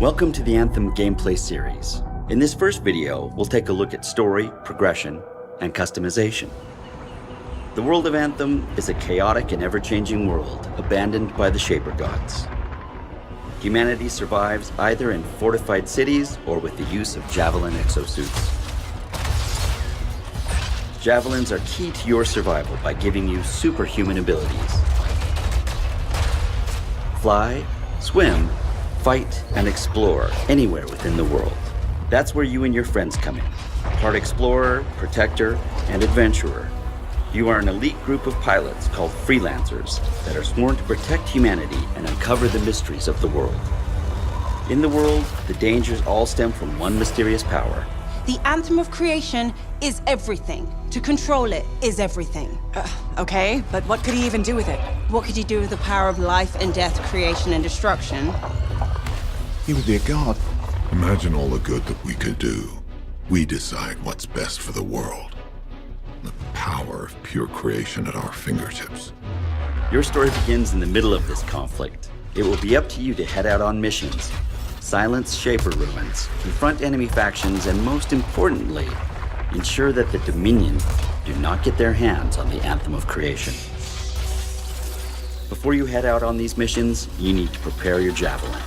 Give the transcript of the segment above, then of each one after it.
Welcome to the Anthem gameplay series. In this first video, we'll take a look at story, progression, and customization. The world of Anthem is a chaotic and ever-changing world abandoned by the Shaper gods. Humanity survives either in fortified cities or with the use of javelin exosuits. Javelins are key to your survival by giving you superhuman abilities. Fly, swim, fight, and explore anywhere within the world. That's where you and your friends come in. Part explorer, protector, and adventurer. You are an elite group of pilots called freelancers that are sworn to protect humanity and uncover the mysteries of the world. In the world, the dangers all stem from one mysterious power. The Anthem of creation is everything. To control it is everything. Okay, but what could he even do with it? What could you do with the power of life and death, creation and destruction? He would be a god. Imagine all the good that we could do. We decide what's best for the world. The power of pure creation at our fingertips. Your story begins in the middle of this conflict. It will be up to you to head out on missions, silence Shaper ruins, confront enemy factions, and most importantly, ensure that the Dominion do not get their hands on the Anthem of creation. Before you head out on these missions, you need to prepare your javelin.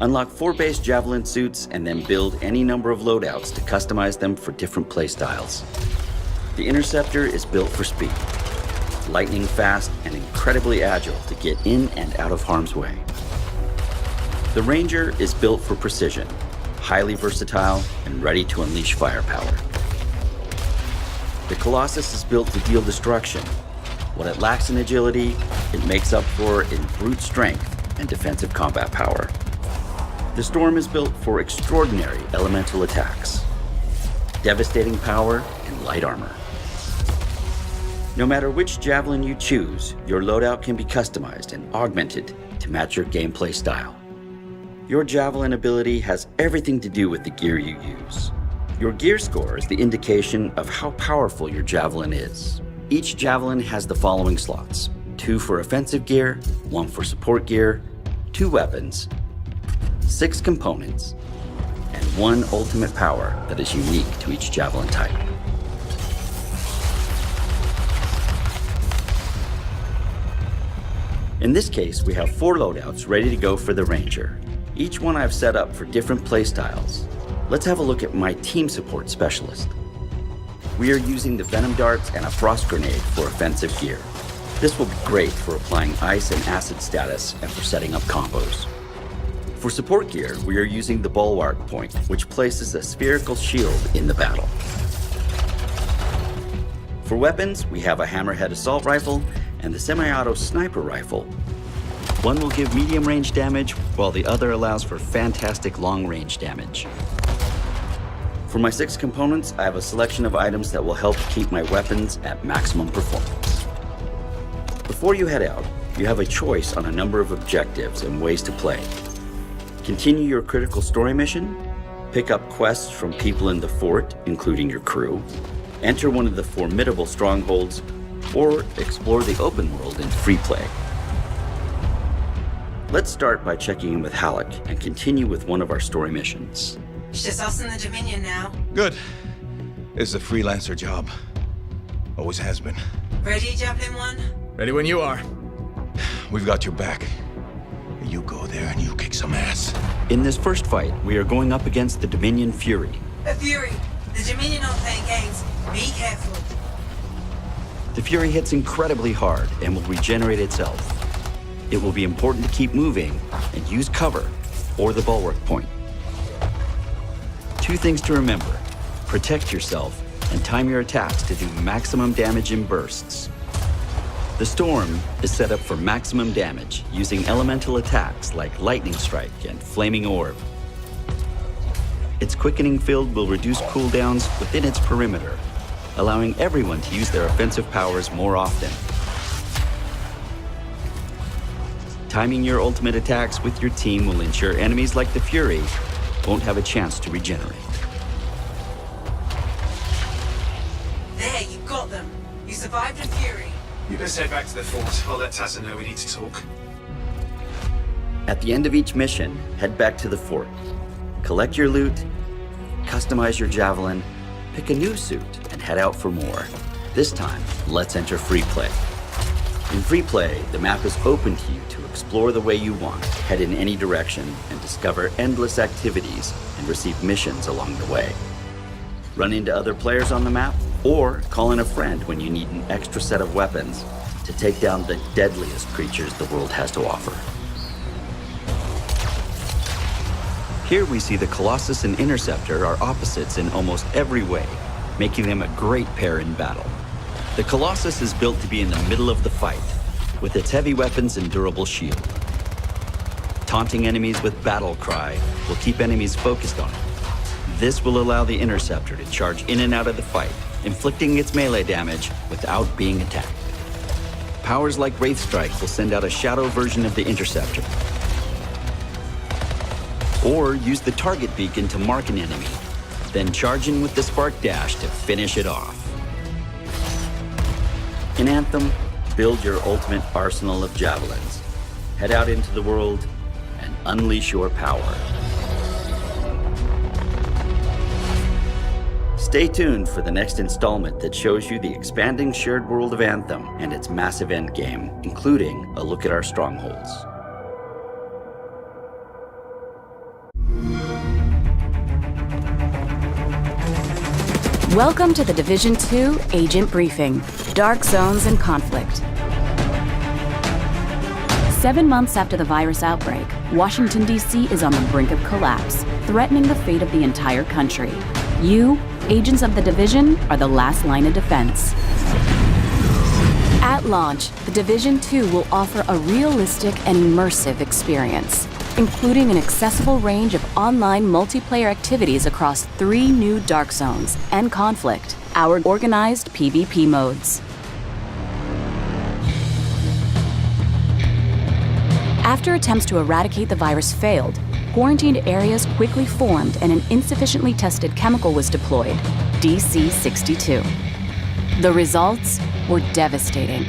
Unlock 4 base javelin suits and then build any number of loadouts to customize them for different playstyles. The Interceptor is built for speed, lightning fast and incredibly agile to get in and out of harm's way. The Ranger is built for precision, highly versatile and ready to unleash firepower. The Colossus is built to deal destruction. What it lacks in agility, it makes up for in brute strength and defensive combat power. The Storm is built for extraordinary elemental attacks, devastating power, and light armor. No matter which javelin you choose, your loadout can be customized and augmented to match your gameplay style. Your javelin ability has everything to do with the gear you use. Your gear score is the indication of how powerful your javelin is. Each javelin has the following slots: 2 for offensive gear, 1 for support gear, 2 weapons, 6 components, and 1 ultimate power that is unique to each javelin type. In this case, we have 4 loadouts ready to go for the Ranger. Each one I've set up for different playstyles. Let's have a look at my team support specialist. We are using the Venom Darts and a Frost Grenade for offensive gear. This will be great for applying ice and acid status and for setting up combos. For support gear, we are using the Bulwark Point, which places a spherical shield in the battle. For weapons, we have a Hammerhead Assault Rifle and the Semi-Auto Sniper Rifle. One will give medium range damage, while the other allows for fantastic long range damage. For my 6 components, I have a selection of items that will help keep my weapons at maximum performance. Before you head out, you have a choice on a number of objectives and ways to play. Continue your critical story mission, pick up quests from people in the fort, including your crew, enter one of the formidable strongholds, or explore the open world in free play. Let's start by checking in with Halleck and continue with one of our story missions. It's just us and the Dominion now. Good. It's a freelancer job. Always has been. Ready, Javelin 1? Ready when you are. We've got your back. You go there and you kick some ass. In this first fight, we are going up against the Dominion Fury. A Fury. The Dominion aren't playing games. Be careful. The Fury hits incredibly hard and will regenerate itself. It will be important to keep moving and use cover or the Bulwark Point. 2 things to remember: protect yourself and time your attacks to do maximum damage in bursts. The Storm is set up for maximum damage using elemental attacks like Lightning Strike and Flaming Orb. Its quickening field will reduce cooldowns within its perimeter, allowing everyone to use their offensive powers more often. Timing your ultimate attacks with your team will ensure enemies like the Fury won't have a chance to regenerate. There, you got them. You survived a Fury. You best head back to the fort. I'll let Tazza know we need to talk. At the end of each mission, head back to the fort. Collect your loot, customize your javelin, pick a new suit, and head out for more. This time, let's enter free play. In free play, the map is open to you to explore the way you want, head in any direction, and discover endless activities and receive missions along the way. Run into other players on the map, or call in a friend when you need an extra set of weapons to take down the deadliest creatures the world has to offer. Here we see the Colossus and Interceptor are opposites in almost every way, making them a great pair in battle. The Colossus is built to be in the middle of the fight, with its heavy weapons and durable shield. Taunting enemies with Battle Cry will keep enemies focused on it. This will allow the Interceptor to charge in and out of the fight, inflicting its melee damage without being attacked. Powers like Wraith Strike will send out a shadow version of the Interceptor. Or use the target beacon to mark an enemy, then charge in with the Spark Dash to finish it off. In Anthem, build your ultimate arsenal of javelins. Head out into the world and unleash your power. Stay tuned for the next installment that shows you the expanding shared world of Anthem and its massive endgame, including a look at our strongholds. Welcome to the Division 2 Agent Briefing, Dark Zones and Conflict. 7 months after the virus outbreak, Washington, D.C. is on the brink of collapse, threatening the fate of the entire country. You, agents of the Division, are the last line of defense. At launch, the Division 2 will offer a realistic and immersive experience, including an accessible range of online multiplayer activities across 3 new Dark Zones and Conflict, our organized PvP modes. After attempts to eradicate the virus failed, quarantined areas quickly formed and an insufficiently tested chemical was deployed, DC-62. The results were devastating.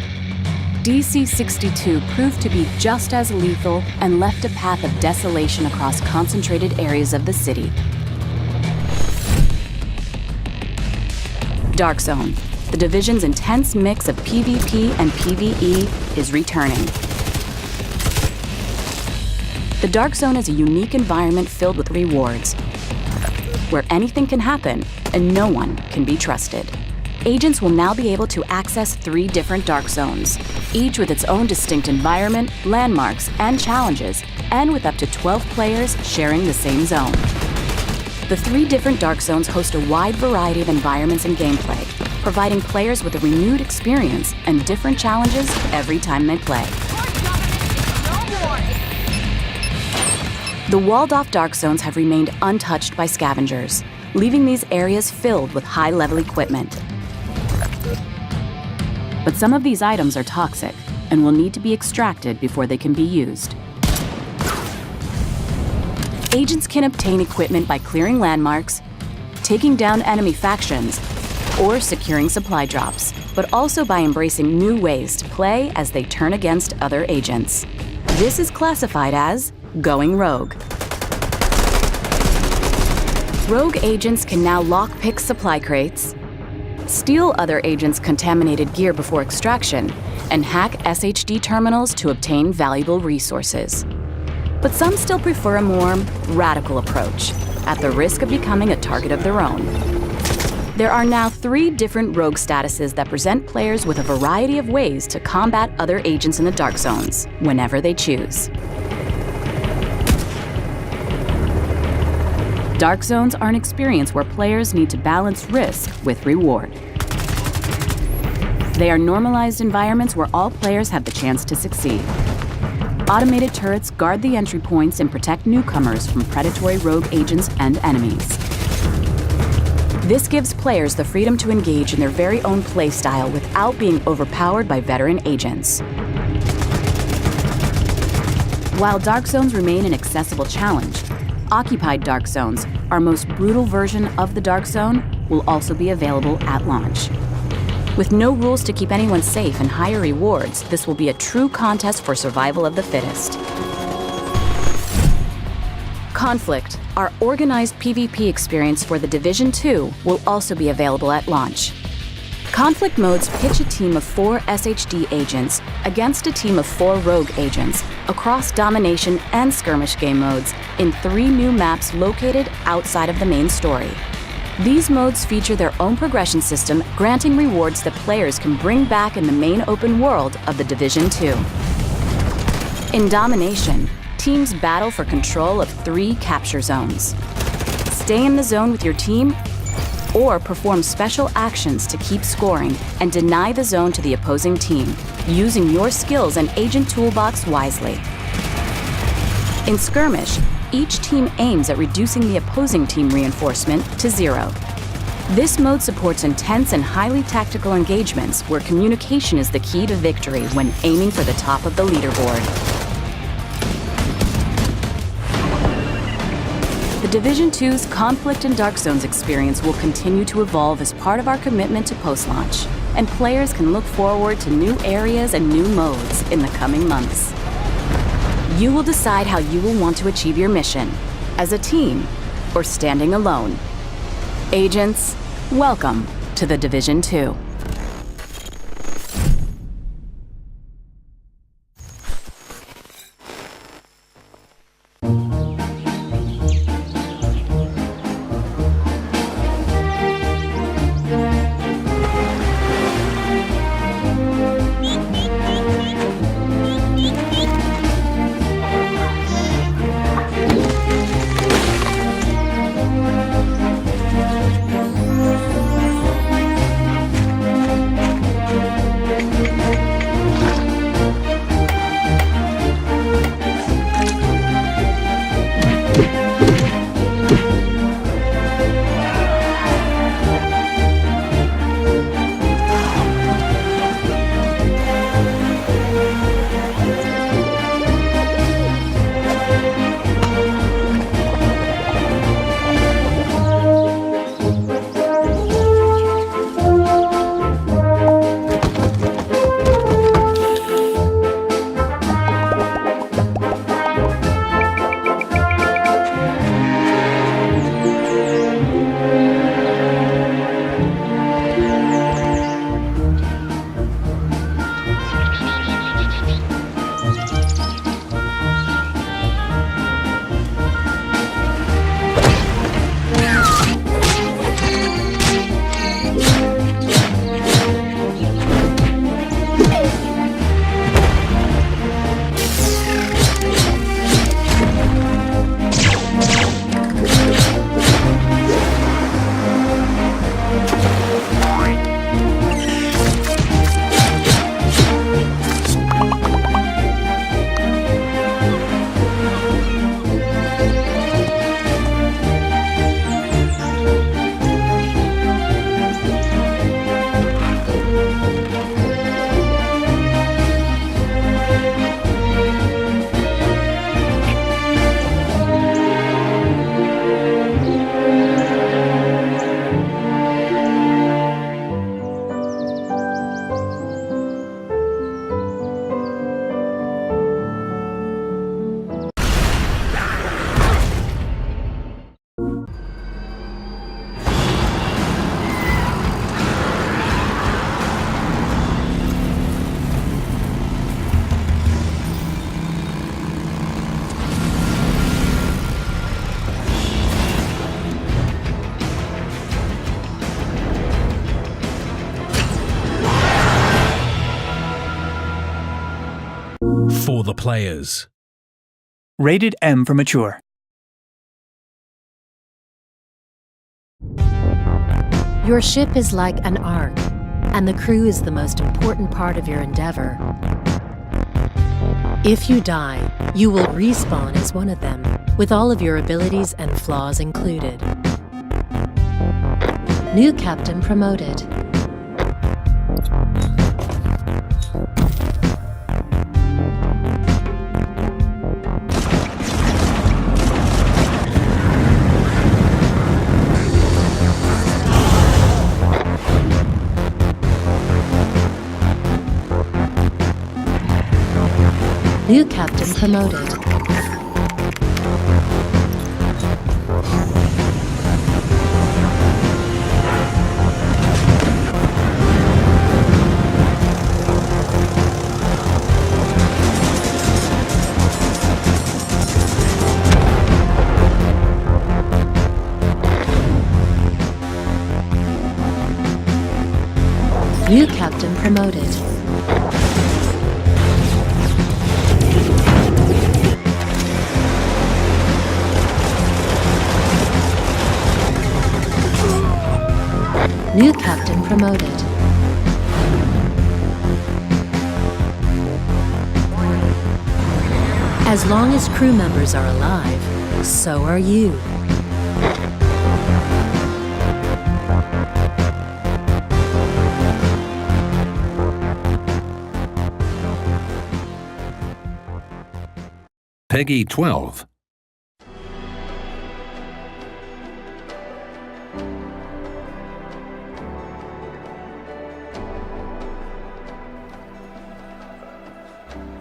DC-62 proved to be just as lethal and left a path of desolation across concentrated areas of the city. Dark Zone, the Division's intense mix of PvP and PvE, is returning. The Dark Zone is a unique environment filled with rewards, where anything can happen and no one can be trusted. Agents will now be able to access 3 different Dark Zones, each with its own distinct environment, landmarks, and challenges, and with up to 12 players sharing the same zone. The 3 different Dark Zones host a wide variety of environments and gameplay, providing players with a renewed experience and different challenges every time they play. The walled-off Dark Zones have remained untouched by scavengers, leaving these areas filled with high-level equipment. But some of these items are toxic and will need to be extracted before they can be used. Agents can obtain equipment by clearing landmarks, taking down enemy factions, or securing supply drops, but also by embracing new ways to play as they turn against other agents. This is classified as going rogue. Rogue agents can now lockpick supply crates, steal other agents' contaminated gear before extraction, and hack SHD terminals to obtain valuable resources. But some still prefer a more radical approach, at the risk of becoming a target of their own. There are now 3 different rogue statuses that present players with a variety of ways to combat other agents in the Dark Zones, whenever they choose. Dark Zones are an experience where players need to balance risk with reward. They are normalized environments where all players have the chance to succeed. Automated turrets guard the entry points and protect newcomers from predatory rogue agents and enemies. This gives players the freedom to engage in their very own playstyle without being overpowered by veteran agents. While Dark Zones remain an accessible challenge, Occupied Dark Zones, our most brutal version of the Dark Zone, will also be available at launch. With no rules to keep anyone safe and higher rewards, this will be a true contest for survival of the fittest. Conflict, our organized PvP experience for The Division 2, will also be available at launch. Conflict modes pitch a team of 4 SHD agents against a team of 4 rogue agents across domination and skirmish game modes in 3 new maps located outside of the main story. These modes feature their own progression system, granting rewards that players can bring back in the main open world of The Division 2. In domination, teams battle for control of 3 capture zones. Stay in the zone with your team, or perform special actions to keep scoring and deny the zone to the opposing team, using your skills and agent toolbox wisely. In skirmish, each team aims at reducing the opposing team reinforcement to 0. This mode supports intense and highly tactical engagements where communication is the key to victory when aiming for the top of the leaderboard. The Division 2's Conflict and Dark Zones experience will continue to evolve as part of our commitment to post-launch, and players can look forward to new areas and new modes in the coming months. You will decide how you will want to achieve your mission, as a team or standing alone. Agents, welcome to The Division 2. For the players. Rated M for mature. Your ship is like an ark, and the crew is the most important part of your endeavor. If you die, you will respawn as one of them, with all of your abilities and flaws included. New captain promoted. New captain promoted. New captain promoted. New captain promoted. As long as crew members are alive, so are you. Peggy 12.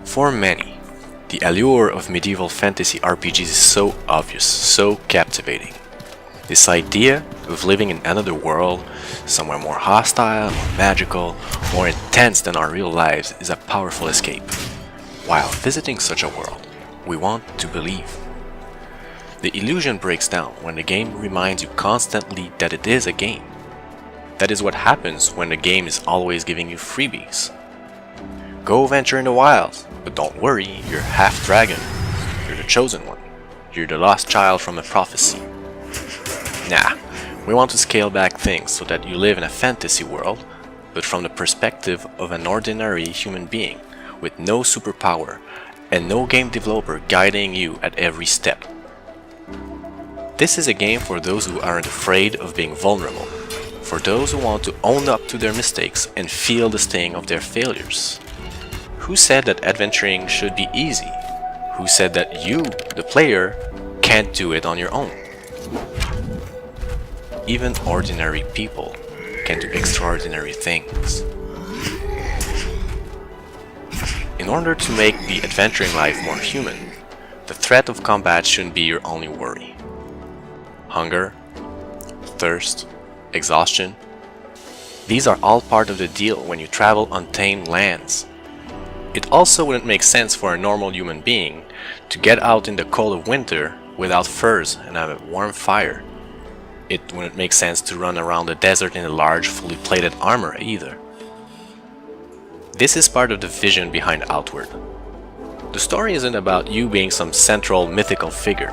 For many, the allure of medieval fantasy RPGs is so obvious, so captivating. This idea of living in another world, somewhere more hostile, more magical, more intense than our real lives, is a powerful escape. While visiting such a world, we want to believe. The illusion breaks down when the game reminds you constantly that it is a game. That is what happens when the game is always giving you freebies. Go venture in the wilds, but don't worry, you're half dragon. You're the chosen one. You're the lost child from a prophecy. Nah, we want to scale back things so that you live in a fantasy world, but from the perspective of an ordinary human being with no superpower and no game developer guiding you at every step. This is a game for those who aren't afraid of being vulnerable, for those who want to own up to their mistakes and feel the sting of their failures. Who said that adventuring should be easy? Who said that you, the player, can't do it on your own? Even ordinary people can do extraordinary things. In order to make the adventuring life more human, the threat of combat shouldn't be your only worry. Hunger, thirst, exhaustion, these are all part of the deal when you travel untamed lands. It also wouldn't make sense for a normal human being to get out in the cold of winter without furs and have a warm fire. It wouldn't make sense to run around the desert in a large, fully plated armor either. This is part of the vision behind Outward. The story isn't about you being some central mythical figure.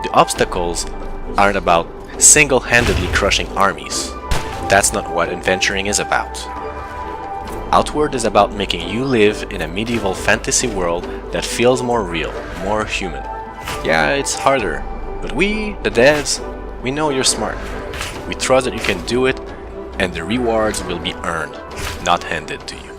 The obstacles aren't about single-handedly crushing armies. That's not what adventuring is about. Outward is about making you live in a medieval fantasy world that feels more real, more human. Yeah, it's harder, but we, the devs, we know you're smart. We trust that you can do it, and the rewards will be earned, not handed to you.